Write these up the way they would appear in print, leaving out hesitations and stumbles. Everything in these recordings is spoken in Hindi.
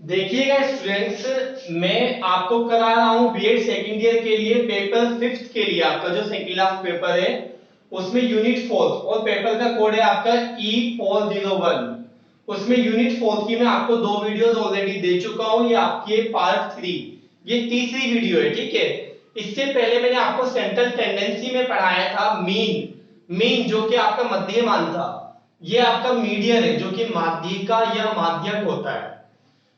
देखिएगा स्टूडेंट्स, मैं आपको करा रहा हूँ बीएड सेकेंड ईयर के लिए पेपर फिफ्थ के लिए। आपका जो सेकेंड लास्ट पेपर है उसमें यूनिट फोर्थ और पेपर का कोड है आपका E401। उसमें यूनिट फोर्थ की मैं आपको दो वीडियोस ऑलरेडी दे चुका हूँ। ये आपकी पार्ट 3, ये तीसरी वीडियो है, ठीक है। इससे पहले मैंने आपको सेंट्रल टेंडेंसी में पढ़ाया था मीन। मीन जो कि आपका मध्यमान था, ये आपका मीडियन है जो कि माध्यिका या माध्यक होता है।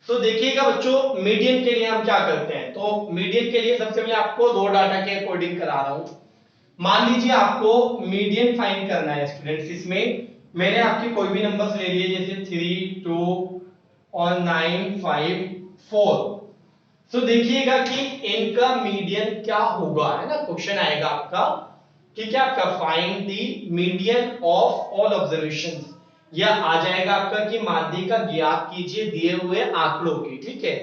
तो देखिएगा बच्चों, मीडियन के लिए हम क्या करते हैं। तो मीडियन के लिए सबसे पहले आपको दो डाटा के अकॉर्डिंग करा रहा हूं। मान लीजिए आपको मीडियन फाइंड करना है स्टूडेंट्स। इसमें मैंने आपके कोई भी नंबर्स ले लिए, जैसे 3, 2 और 9, 5, 4। तो देखिएगा कि इनका मीडियन क्या होगा, है ना। क्वेश्चन आएगा आपका कि क्या आपका find the median of all observations, या आ जाएगा आपका कि माध्यिका ज्ञात कीजिए दिए हुए आंकड़ों की, ठीक है।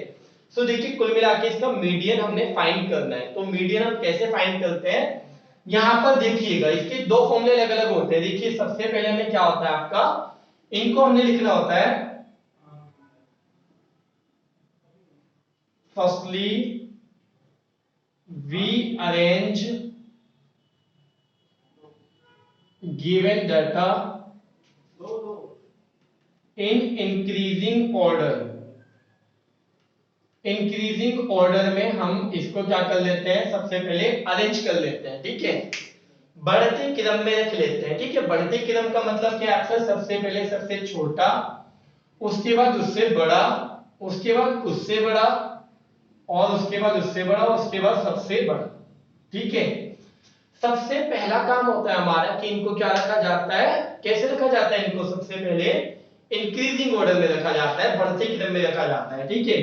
तो देखिए कुल मिला के इसका मीडियन हमने फाइंड करना है। तो मीडियन हम कैसे फाइंड करते हैं, यहां पर देखिएगा इसके दो फॉर्मूले अलग अलग होते हैं। देखिए सबसे पहले हमें क्या होता है आपका, इनको हमने लिखना होता है firstly we arrange given data in increasing order। Increasing order में हम इसको क्या कर लेते हैं, सबसे पहले अरेंज कर लेते हैं, ठीक है। बढ़ते क्रम में रख लेते हैं, ठीक है। बढ़ते क्रम का मतलब क्या है आपका, सबसे पहले सबसे छोटा, उसके बाद उससे बड़ा, उसके बाद उससे बड़ा, और उसके बाद उससे बड़ा, उसके बाद सबसे बड़ा, ठीक है। सबसे पहला काम होता है हमारा कि इनको क्या रखा जाता है, कैसे रखा जाता है इनको, सबसे पहले इंक्रीजिंग ऑर्डर में रखा जाता है, बढ़ते क्रम में रखा जाता है, ठीक है।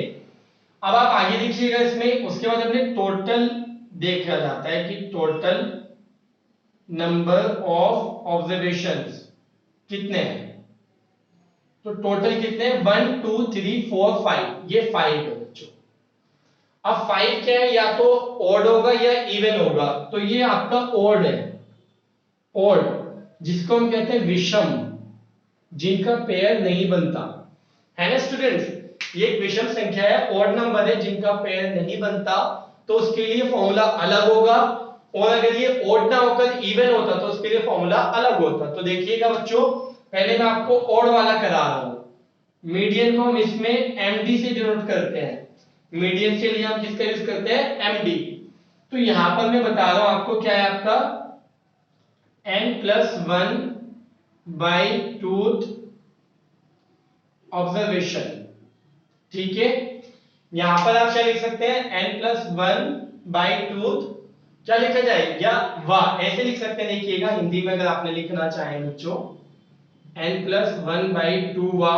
अब आप आगे देखिएगा इसमें, उसके बाद हमने टोटल देखा जाता है कि टोटल नंबर ऑफ ऑब्जर्वेशंस कितने हैं। तो टोटल कितने हैं, 1 2 3 4 5, ये 5 है बच्चों। अब 5 क्या है, या तो ऑड होगा या इवन होगा। तो ये आपका ऑड है, ऑड, जिसको हम कहते हैं विषम, जिनका पेयर नहीं बनता, है ना स्टूडेंट्स। ये एक विषम संख्या है, ऑड नंबर है जिनका पेयर नहीं बनता, तो उसके लिए फॉर्मूला अलग होगा। और अगर ये ऑड ना होकर इवन होता तो उसके लिए फॉर्मूला अलग होता। तो देखिएगा बच्चों, पहले मैं आपको ऑड वाला करा रहा हूं। मीडियन को हम इसमें एमडी से डिनोट करते हैं। मीडियन के लिए हम किसका यूज करते हैं, एमडी। तो यहां पर मैं बता रहा हूं आपको क्या है आपका n+1 बाई टूथ ऑब्जर्वेशन, ठीक है। यहां पर आप क्या लिख सकते हैं, n+1 बाई टूथ, क्या लिखा जाए, या वाह, ऐसे लिख सकते हैं। देखिएगा हिंदी में अगर आपने लिखना चाहे बच्चों, n+1 बाई टू वा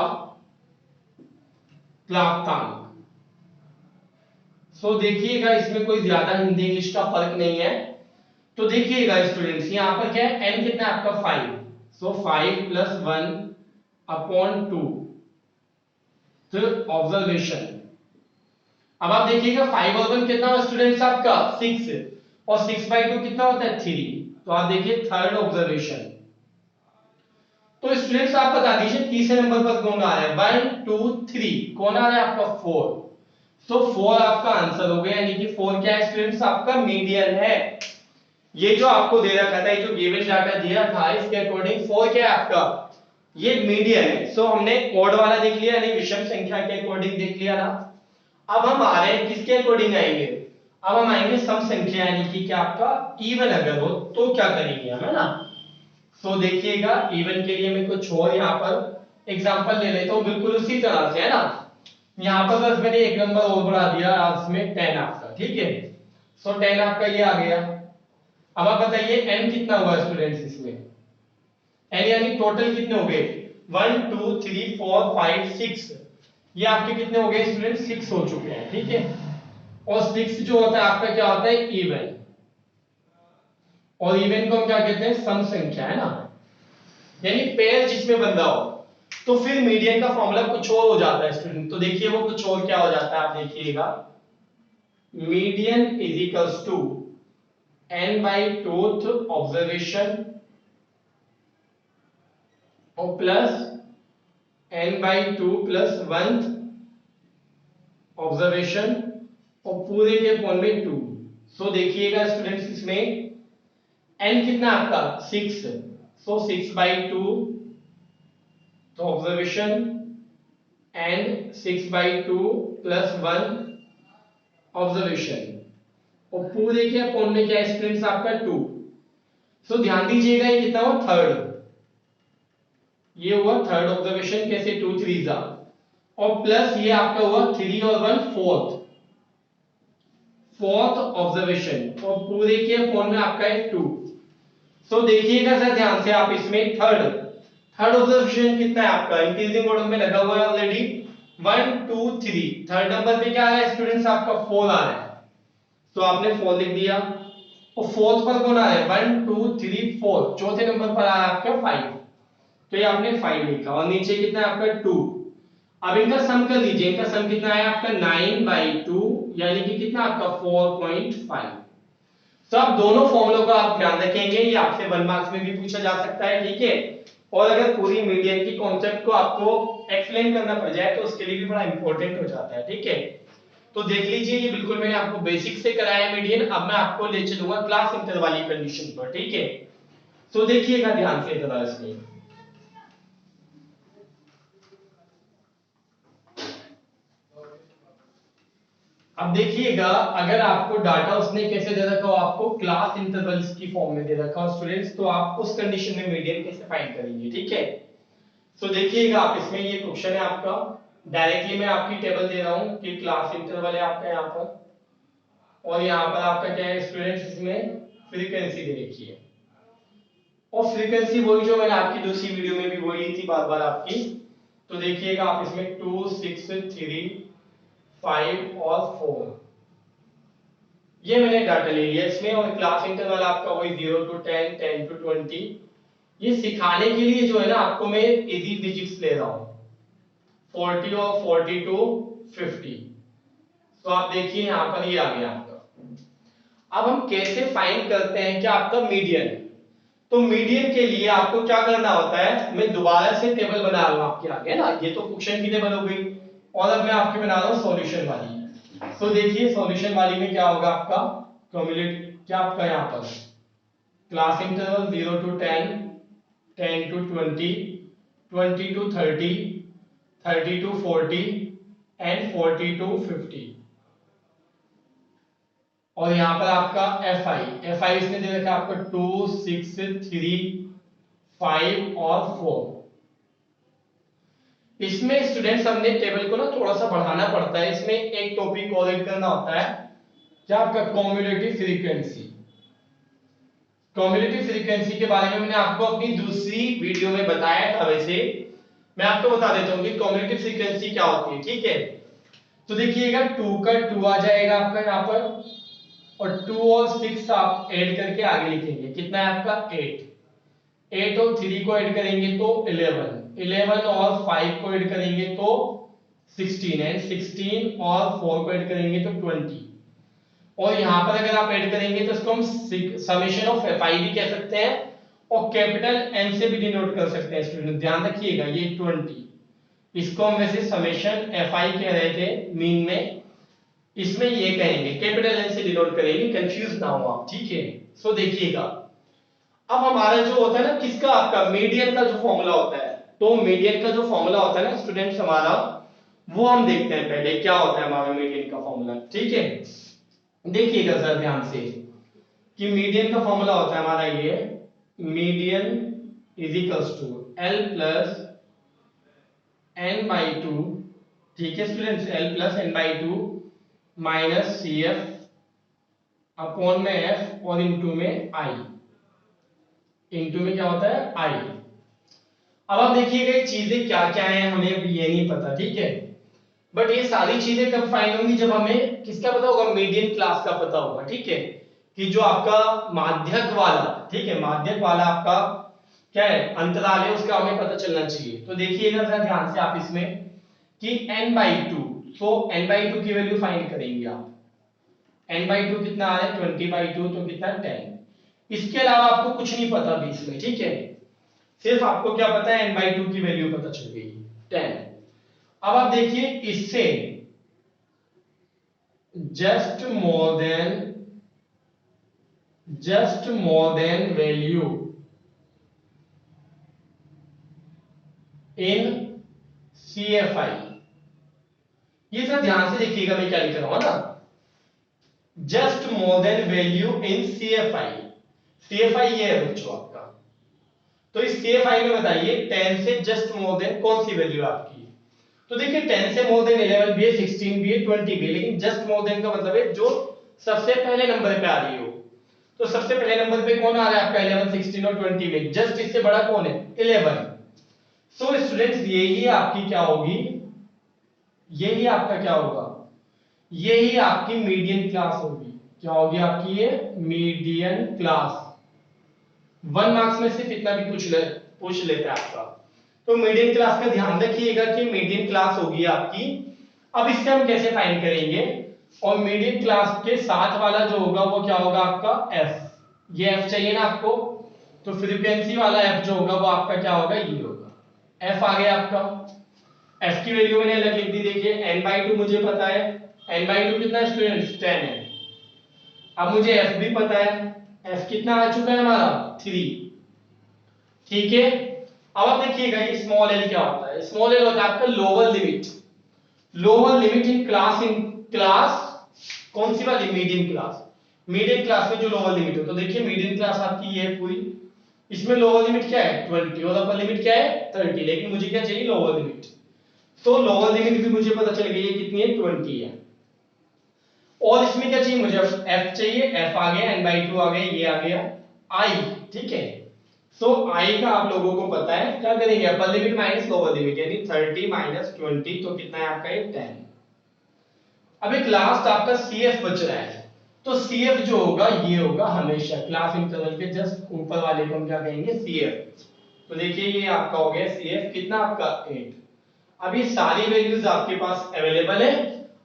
प्राप्तांक। सो देखिएगा इसमें कोई ज्यादा हिंदी इंग्लिश का फर्क नहीं है। तो देखिएगा स्टूडेंट्स, यहां पर क्या है, n कितना है आपका 5, सो 5+1 अपॉन 2 ऑब्जर्वेशन। अब आप देखिएगा 5 और 1 कितना हुआ स्टूडेंट्स आपका 6, और 6/2 कितना होता है 3। तो आप देखिए थर्ड ऑब्जर्वेशन। तो स्टूडेंट्स आप बता दीजिए तीसरे नंबर पर कौन आ रहा है, 1 2 3, कौन आ रहा है आपका 4। तो 4 आपका आंसर हो गया, यानी कि 4 क्या है स्टूडेंट्स, आपका मीडियन है। ये जो आपको दे रखा था, ये जो गिवन डाटा दिया था, इसके अकॉर्डिंग 4 क्या है आपका, ये मीडियन है। सो हमने ऑड वाला देख लिया, यानी विषम संख्या के अकॉर्डिंग देख लिया ना। अब हम आ रहे हैं किसके अकॉर्डिंग आएंगे, अब हम आएंगे सम संख्या, यानी कि क्या आपका इवन अगर हो तो क्या करेंगे हम, है ना। तो देखिएगा इवन के लिए मैं कुछ और यहाँ पर एग्जांपल ले लेता हूँ, बिल्कुल उसी तरह से, है ना। यहाँ पर बस मैंने एक नंबर और बढ़ा दिया, इसमें 10 आपका, ठीक है। सो 10 आपका ये आ गया। अब आप बताइए n कितना हुआ स्टूडेंट्स इसमें, n यानी टोटल कितने हो गए, 1 2 3 4 5 6, ये आपके कितने हो गए स्टूडेंट, 6 हो चुके हैं, ठीक है। और 6 जो होता है आपका क्या होता है, इवन। और इवन को हम क्या कहते हैं, सम संख्या, है ना, यानी पेयर जिसमें बन रहा हो। तो फिर मीडियन का फॉर्मूला कुछ और हो जाता है स्टूडेंट। तो देखिए वो कुछ और क्या हो जाता है, आप देखिएगा median is equals to n by tooth observation और plus n by 2 plus 1 observation और पूरे के अपॉन में 2। सो देखिएगा स्टूडेंट्स इसमें n कितना आपका 6, सो 6/2 तो ऑब्जर्वेशन एंड 6/2 प्लस 1 ऑब्जर्वेशन और पूरे के अपॉन में क्या है स्टूडेंट्स आपका 2। सो ध्यान दीजिएगा ये कितना हुआ थर्ड, ये हुआ थर्ड ऑब्जर्वेशन, कैसे 2 3 जा और प्लस ये आपका हुआ 3 और 1 फोर्थ ऑब्जर्वेशन और पूरे के अपॉन में आपका है 2। सो देखिएगा सर ध्यान से आप इसमें थर्ड ऑब्जर्वेशन कितना है आपका इंक्रीजिंग ऑर्डर में लगा हुआ है ऑलरेडी 1 2 3। थर्ड नंबर पे क्या है स्टूडेंट्स आपका 4 आ रहा है, तो आपने 4 लिख दिया और फोर्थ पर कौन आ रहा है 1 2 3 4। चौथे नंबर पर आया आपका 5, तो ये आपने 5 लिखा और नीचे कितना है आपका 2। अब इनका सम कर लीजिए, इनका सम कितना है आपका 9/2 यानी कि कितना आपका 4.5। तो आप दोनों फॉर्मूलों का आप ध्यान रखेंगे, ये आपसे 1 मार्क्स में भी पूछा जा सकता है, ठीक है। और अगर पूरी मीडियन की कॉन्सेप्ट को आपको एक्सप्लेन करना पड़ जाए तो उसके लिए भी बड़ा इंपॉर्टेंट हो जाता है, ठीक है। तो देख लीजिए ये बिल्कुल मैंने आपको बेसिक से कराया मीडियन, अब मैं आपको ले चलूंगा क्लास इंटर वाली कंडीशन पर, ठीक है। तो देखिएगा ध्यान से जरा इसमें अब देखिएगा अगर आपको डाटा उसने कैसे दे रखा हो, आपको क्लास इंटरवल्स की फॉर्म में दे रखा हो स्टूडेंट्स, तो आप उस कंडीशन में मीडियन कैसे फाइंड करेंगे, ठीक है। सो देखिएगा आप इसमें ये क्वेश्चन है आपका, डायरेक्टली मैं आपकी टेबल दे रहा हूं कि क्लास इंटरवल है आपका यहाँ पर और यहाँ पर आपका क्या है स्टूडेंट्स इसमें फ्रीक्वेंसी दे रखी है और फ्रीक्वेंसी वही जो मैंने आपकी दूसरी वीडियो में भी बोली थी बार बार आपकी। तो देखिएगा आप इसमें 2 6 3 5 और 4 ये मैंने डाटा ले लिया इसमें और क्लास इंटरवल आपका वही 0 to 10 10 to 20। ये सिखाने के लिए जो है ना आपको मैं इजी डिजिट्स ले रहा हूं 40 और 40 to 50। तो आप देखिए यहां पर ये आ गया आपका। अब हम कैसे फाइंड करते हैं कि आपका मीडियन, तो मीडियन के लिए आपको क्या करना होता है, मैं दोबारा से टेबल बना रहा हूं आपके आगे ना, ये तो क्वेश्चन की टेबल हो गई और अब मैं आपके बना रहा हूं सॉल्यूशन वाली। तो देखिए सॉल्यूशन वाली में क्या होगा आपका क्यूमुलेटिव, क्या आपका यहाँ पर class interval 0 to 10 10 to 20 20 to 30 30 to 40 and 40 to 50। और यहाँ पर आपका fi इसने दे रखा है आपका 2 6 3 5 और 4। इसमें स्टूडेंट्स हमने टेबल को ना थोड़ा सा बढ़ाना पड़ता है, इसमें एक टॉपिक और ऐड करना होता है क्या आपका कम्युलेटिव फ्रीक्वेंसी। कम्युलेटिव फ्रीक्वेंसी के बारे में मैंने आपको अपनी दूसरी वीडियो में बताया था, वैसे मैं आपको बता देता हूँ कि कम्युलेटिव फ्रीक्वेंसी क्या होती है, ठीक है। तो देखिएगा 2 का 2 आ जाएगा आपका यहाँ पर और 2 और 6 आप ऐड करके आगे लिखेंगे, कितना है आपका 8 और 3 को ऐड करेंगे तो 11 और 5 को ऐड करेंगे तो 16 एंड 16 और 4 को ऐड करेंगे तो 20। और यहां पर अगर आप ऐड करेंगे तो इसको हम समेशन ऑफ fi भी कह सकते हैं और कैपिटल N से भी डिनोट कर सकते हैं स्टूडेंट, ध्यान रखिएगा ये 20, इसको हम वैसे समेशन fi कह रहे थे मीन में, इसमें ये कहेंगे कैपिटल N से डिनोट करेंगे, कंफ्यूज ना हो आप, ठीक है। सो देखिएगा अब हमारा जो होता है ना किसका आपका मीडियन का जो फॉर्मूला होता है, तो मीडियन का जो फॉर्मूला होता है ना स्टूडेंट्स हमारा, वो हम देखते हैं पहले क्या होता है हमारा मीडियन का फॉर्मूला, ठीक है। देखिएगा सर ध्यान से कि मीडियन का फॉर्मूला होता है हमारा ये median is equals to L plus n/2, ठीक है students, L plus n/2 minus CF upon में F और इनटू में I, इनटू में क्या होता है I। अब आप देखिएगा ये चीजें क्या क्या हैं हमें अभी ये नहीं पता, ठीक है, बट ये सारी चीजें कब फाइंड होंगी जब हमें किसका पता होगा मीडियन क्लास का पता होगा, ठीक है, कि जो आपका माध्यक वाला, ठीक है, माध्यक वाला आपका क्या है अंतराल है उसका हमें पता चलना चाहिए। तो देखिएगा जरा ध्यान से आप इसमें कि n/2, सो n/2 की वैल्यू फाइंड करेंगे आप, n/2 कितना आ रहा है 20/2 तो कितना 10। इसके अलावा आपको कुछ नहीं पता बीच में, ठीक है, सिर्फ आपको क्या पता है n/2 की वैल्यू पता चल गई 10। अब आप देखिए इससे just more than value in CFI। ये सब ध्यान से देखिएगा मैं क्या लिख रहा हूं ना, just more than value in CFI। CFI ये है बच्चों आपका, तो इस CFI में बताइए 10 से जस्ट मोर देन कौन सी वैल्यू आपकी। तो देखिए 10 से मोर देन 11 भी है, 16 भी है, 20 भी है, लेकिन जस्ट मोर देन का मतलब है जो सबसे पहले नंबर पे आ रही हो। तो सबसे पहले नंबर पे कौन आ रहा है आपका 11, 16 और 20 में, जस्ट इससे बड़ा कौन है 11। सो स्टूडेंट्स यही आपकी क्या होगी, यही आपका क्या होगा, यही आपकी मीडियन क्लास होगी। क्या होगी आपकी ये मीडियन क्लास। 1 मार्क्स में सिर्फ इतना भी पूछ लेते हैं आपका। तो मीडियन क्लास का ध्यान रखिएगा कि मीडियन क्लास होगी आपकी। अब इससे हम कैसे फाइंड करेंगे, और मीडियन क्लास के साथ वाला जो होगा वो क्या होगा आपका एफ। ये एफ चाहिए ना आपको, तो फ्रीक्वेंसी वाला एफ जो होगा वो आपका क्या होगा, ये होगा एफ। आ गया आपका, एफ की वैल्यू मैंने अलग लिख दी। देखिए n/2 मुझे पता है, n/2 कितना है स्टूडेंट्स 10 है। अब मुझे एफ भी पता है, एफ कितना आ चुका है हमारा 3। ठीक है, अब आप देखिएगा ये स्मॉल एल क्या होता है, स्मॉल एल होता है आपका lower limit. Lower limit in class कौन सी वाली, मीडियन क्लास। मीडियन क्लास में जो लोअर लिमिट हो, तो देखिए मीडियन क्लास आपकी ये है पूरी, इसमें लोअर लिमिट क्या है 20 और अपर लिमिट क्या है 30, लेकिन मुझे क्या चाहिए लोअर लिमिट। तो लोअर लिमिट भी मुझे पता चल गई है कितनी है 20 है। और इसमें क्या चाहिए मुझे, f चाहिए, f आ गया, n/2 आ गया, ये आ गया i। ठीक है, सो i का आप लोगों को पता है, क्या करेंगे upper limit minus lower limit, यानी 30 माइनस 20 तो कितना है आपका ये 10। अब एक लास्ट आपका CF बच रहा है, तो CF जो होगा ये होगा हमेशा क्लास इंटरवल के जस्ट ऊपर वाले को हम क्या कहेंगे CF। तो देखिए ये आपका हो गया CF कितना आपका 8। अब ये सारी वैल्यूज आपके पास अवेलेबल है,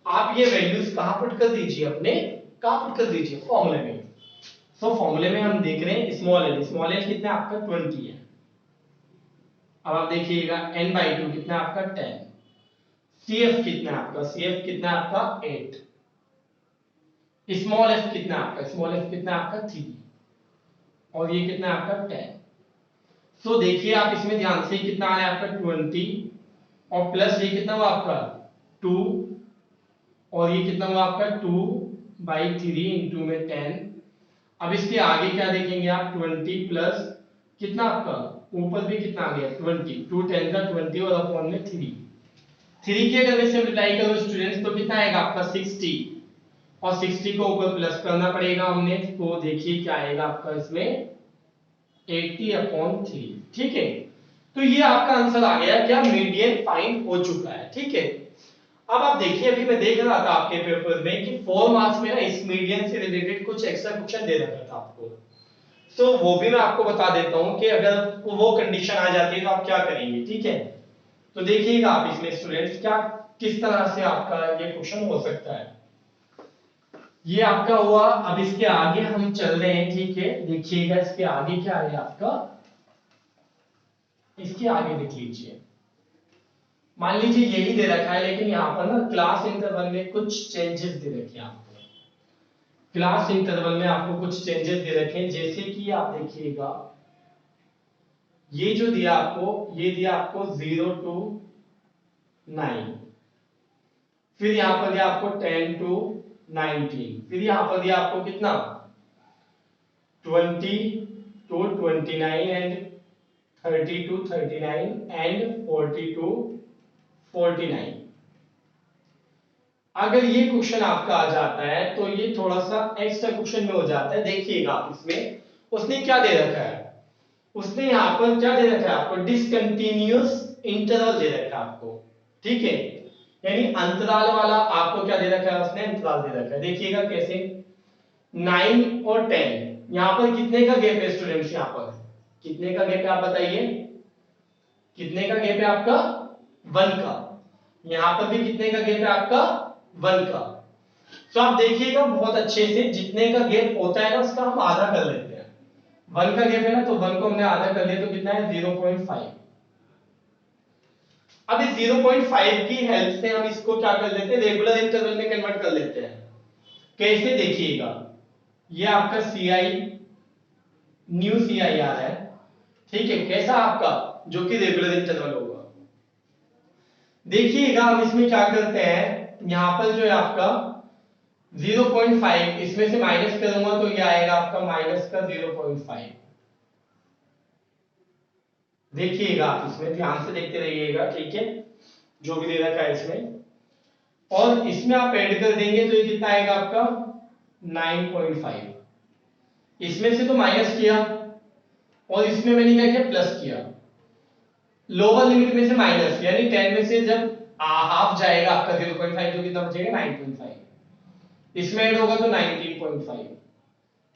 आप ये वैल्यूज कहां पुट कर दीजिए, अपने कहां पुट कर दीजिए फॉर्मूले में। सो फॉर्मूले में हम देख रहे हैं स्मॉल एल कितना आपका 20 है। अब आप देखिएगा n/2 कितना आपका 10, CF कितना आपका, CF कितना आपका 8, स्मॉल f कितना आपका, स्मॉल f कितना आपका 3, और ये कितना आपका 10। सो देखिए आप इसमें ध्यान से कितना आ रहा है आपका 20, और प्लस ये कितना हुआ आपका 2, और ये कितना हुआ आपका 2/3 इंटू में 10। अब इसके आगे क्या देखेंगे आप 20 प्लस कितना आपका ऊपर भी कितना आ गया 20, 2 10 का 20 और अपॉन में 3। 3 की अगर मैं सिंपलीफाई करूं स्टूडेंट्स तो कितना आएगा आपका 60, और 60 को ऊपर प्लस करना पड़ेगा हमने, तो देखिए क्या आएगा आपका इसमें 80/3। ठीक है, तो ये आपका आंसर आ गया, क्या मीडियन फाइंड हो चुका है। ठीक है, अब आप देखिए अभी मैं देख रहा था आपके पेपर में कि 4 मार्क्स में ना इस मीडियन से रिलेटेड कुछ एक्स्ट्रा क्वेश्चन दे रखा था आपको। सो वो भी मैं आपको बता देता हूं कि अगर वो कंडीशन आ जाती है तो आप क्या करेंगे। ठीक है, तो देखिएगा आप इसमें स्टूडेंट्स क्या किस तरह से आपका ये क्वेश्चन हो सकता है। ये आपका हुआ, अब इसके आगे हम चल रहे हैं। ठीक है, देखिएगा इसके आगे क्या है आपका, इसके आगे देख लीजिए। मान लीजिए यही दे रखा है, लेकिन यहाँ पर ना क्लास इंटरवल में कुछ चेंजेस दे रखे हैं आपको। क्लास इंटरवल में आपको कुछ चेंजेस दे रखे हैं, जैसे कि आप देखिएगा ये जो दिया आपको, ये दिया आपको 0 to 9, फिर यहां पर दिया आपको 10 to 19, फिर यहां पर दिया आपको कितना 20 to 29 and 30 to 39 and 40 to 49। अगर ये क्वेश्चन आपका आ जाता है तो ये थोड़ा सा एक्स्ट्रा क्वेश्चन में हो जाता है। देखिएगा आप इसमें उसने क्या दे रखा है, उसने यहाँ पर क्या दे रखा है आपको डिसकंटिन्यूअस इंटरवल दे रखा है आपको। ठीक है, यानी अंतराल वाला आपको क्या दे रखा है, उसने अंतराल दे रखा है। देखिएगा कैसे 9 और 10, यहाँ पर कितने का गैप है स्टूडेंट्स, यहाँ पर कितने का गैप है आप बताइए, कितने का गैप है आपका 1 का। यहाँ पर भी कितने का गैप है आपका 1 का। तो आप देखिएगा बहुत अच्छे से, जितने का गैप होता है ना उसका हम आधा कर लेते हैं। 1 का गैप है ना, तो 1 को हमने आधा कर लिया तो कितना है 0.5। अब इस 0.5 की हेल्प से हम इसको क्या कर लेते हैं, रेगुलर इंटरवल में कन्वर्ट कर लेते हैं। कैसे देखिएगा, ये आपका CI न्यू CI आ रहा है, ठीक है, कैसा आपका, जो कि रेगुलर इंटरवल होगा। देखिएगा हम इसमें क्या करते हैं, यहां पर जो है आपका 0.5 इसमें से माइनस करूंगा तो ये आएगा आपका माइनस का 0.5। देखिएगा आप इसमें ध्यान से देखते रहिएगा, ठीक है, जो भी दे रखा है इसमें, और इसमें आप ऐड कर देंगे तो ये कितना आएगा आपका 9.5। इसमें से तो माइनस किया और इसमें मैंने क्या किया, प्लस किया। लोअर लिमिट में से माइनस, यानी 10 में से जब हाफ जाएगा आपका 0.5 तो कितना बचेगा 9.5। इसमें ऐड होगा तो 19.5,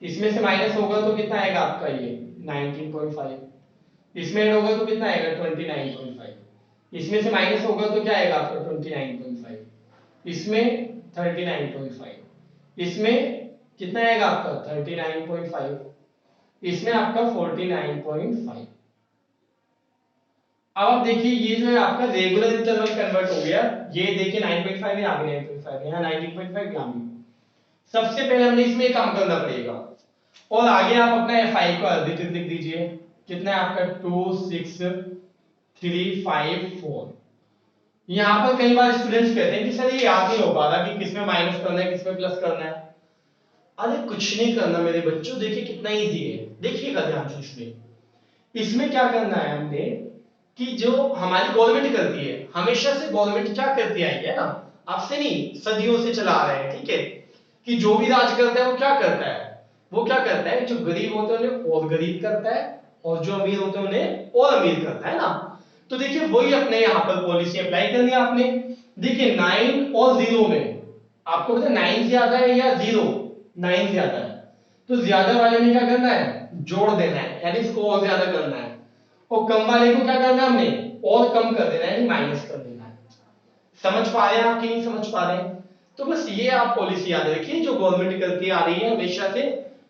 इसमें से माइनस होगा तो कितना आएगा आपका ये 19.5, इसमें ऐड होगा तो कितना आएगा 29.5, इसमें से माइनस होगा तो क्या आएगा आपका 29.5, इसमें 39.5, इसमें कितना आएगा आपका 39.5, इसमें आपका 49.5। अब आप देखिए ये जो है आपका रेगुलर इंटरवल कन्वर्ट हो गया, ये देखिए 9.5 है, आगे 9.5 है, यहाँ 19.5 यहाँ भी। सबसे पहले हमने इसमें काम करना पड़ेगा, और आगे आप अपना FI को अर्बिट्रेट लिख दीजिए, कितना है आपका 2 6 3 5 4। यहाँ पर कई बार स्टूडेंट्स कहते हैं कि सर ये याद नहीं हो पा रहा कि किसमें माइनस करना है किसमें प्लस करना है। अरे कुछ नहीं करना मेरे बच्चों, देखिए कितना इजी है, देखिएगा ध्यान से। इसमें क्या करना है हमने कि जो हमारी गवर्नमेंट करती है, हमेशा से गवर्नमेंट क्या करती आई है ना, आपसे नहीं सदियों से चला आ रहे हैं, ठीक है, कि जो भी राज करता है वो क्या करता है, वो क्या करता है, जो गरीब होते हैं उन्हें और गरीब करता है, और जो अमीर होते हैं उन्हें और अमीर करता है ना। तो देखिए वही अपने यहाँ पर पॉलिसी अप्लाई करनी है आपने। देखिए 9 और 0 में आपको पता है 9 ज्यादा है या 0, 9 ज्यादा है, तो ज्यादा वाले में क्या करना है, जोड़ देना है, यानी इसको और ज्यादा करना है, और कम वाले को क्या करना है हमने, और कम कर देना है, यानी माइनस कर देना है। समझ पा रहे हैं आप कि नहीं समझ पा रहे हैं? तो बस ये आप पॉलिसी याद रखिए, जो गवर्नमेंट करती आ रही है हमेशा से,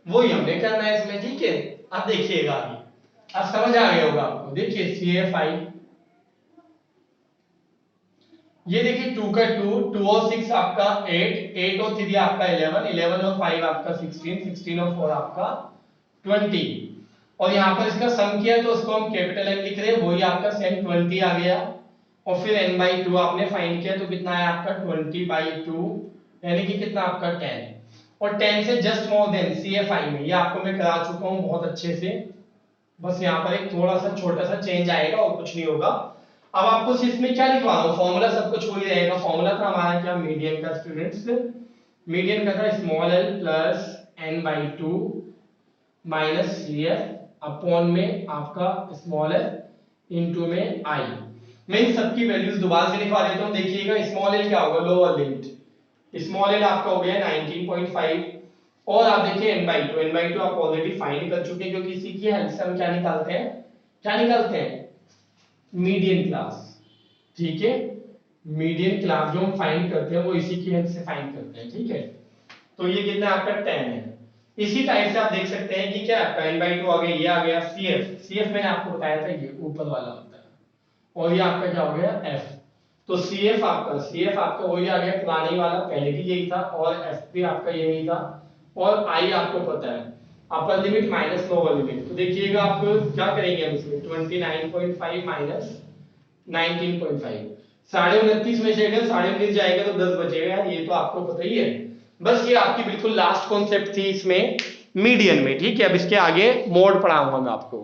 वही हमने करना है इसमें, ठीक है। आप देखिएगा आगे, अब समझ आ गया होगा आपको। देखिए CFI, ये देखिए 2 का 2 और 6 आपका 8 और 3 आपका 11 और 5 आपका 16 और 4 आपका 20, और यहाँ पर इसका सम किया तो उसको हम कैपिटल N लिख रहे हैं, वही आपका सेम 20 आ गया, और फिर n/2 आपने फाइंड किया तो कितना है आपका 20/2, यानी कि कितना आपका 10, और 10 से जस्ट मोर देन CFI में, ये आपको मैं करा चुका हूँ बहुत अच्छे से, बस यहाँ पर एक थोड़ा सा छोटा सा चेंज आएगा और कुछ नहीं होगा। अब आपको सिर्फ में क्या लिखवा रहा हूँ, फॉर्मूला सब कुछ वही रहेगा। फॉर्मूला था हमारा क्या, मीडियन का स्टूडेंट्स, मीडियन का था small l plus n/2 minus CF upon में आपका स्मॉल l इनटू में I। मैं इन सबकी वैल्यूज दोबारा से लिखवा देता हूँ, देखिएगा स्मॉल l क्या होगा, लोअर लिमिट, स्मॉल l आपका हो गया 19.5, और आप देखिए n/2 आप ऑलरेडी फाइंड कर चुके हैं, क्योंकि इसी की हेल्प से हम क्या निकालते हैं, क्या निकालते हैं, मीडियन क्लास, ठीक है, मीडियन क्लास जो हम फाइंड करते हैं वो इसी की हेल्प से फाइंड करते हैं, ठीक है। तो ये कितना आपका 10 है। इसी टाइप से आप देख सकते हैं कि क्या आपका n/2 आ गया, ये आ गया CF मैंने आपको बताया था ये ऊपर वाला होता है, और ये आपका क्या हो गया F। तो CF आपका वही आ गया पुराने वाला, पहले भी यही था, और F भी आपका यही था, और I आपको पता है upper limit minus lower limit. तो देखिएगा आप क्या करेंगे हम इसमें 29.5 माइनस 19.5, 29.5 में से अगर 29.5 जाएगा तो 10 बचेगा, ये तो आपको पता ही है। बस ये आपकी बिल्कुल लास्ट कॉन्सेप्ट थी इसमें मीडियन में, ठीक है। अब इसके आगे मोड पढ़ाऊंगा मैं आपको।